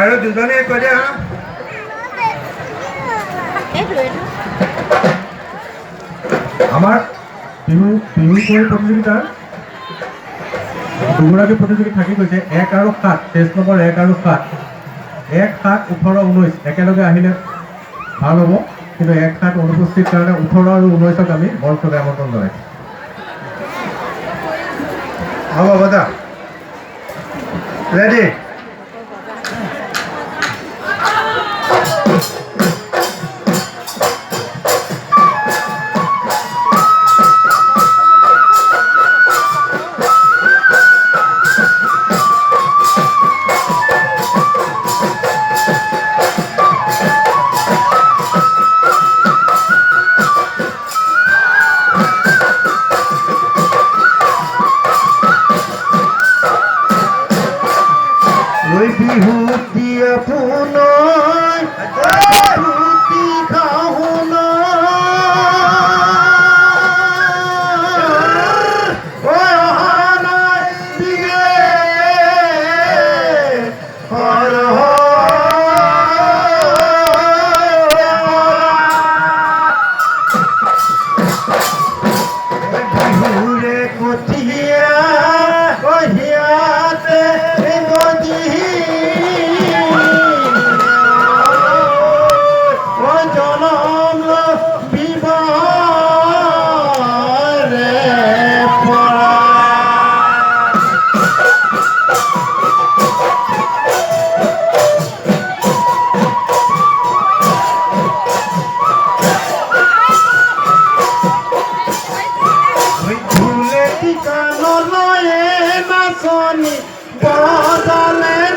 আৰু দুজনে কৈ দিয়া আমাৰ বিহু প্ৰতিযোগিতাৰ দুগৰাকী প্ৰতিযোগী থাকি গৈছে 1 আৰু 7 টেষ্ট নম্বৰ 1 আৰু 7 1, 7, 18, 19 একেলগে আহিলে ভাল হ'ব কিন্তু 1, 7 অনুপস্থিত কাৰণে 18 আৰু 19ক আমি মঞ্চলৈ আমন্ত্ৰণ জনাইছোঁ হ'ব বজা ৰেডি বিহুতিয়া পুনয় বিহুতি খাহুন অহানাই দিগে হৰ বিহুৰে কঠিয়া কহিয়াতে গজি নাচনি বজালে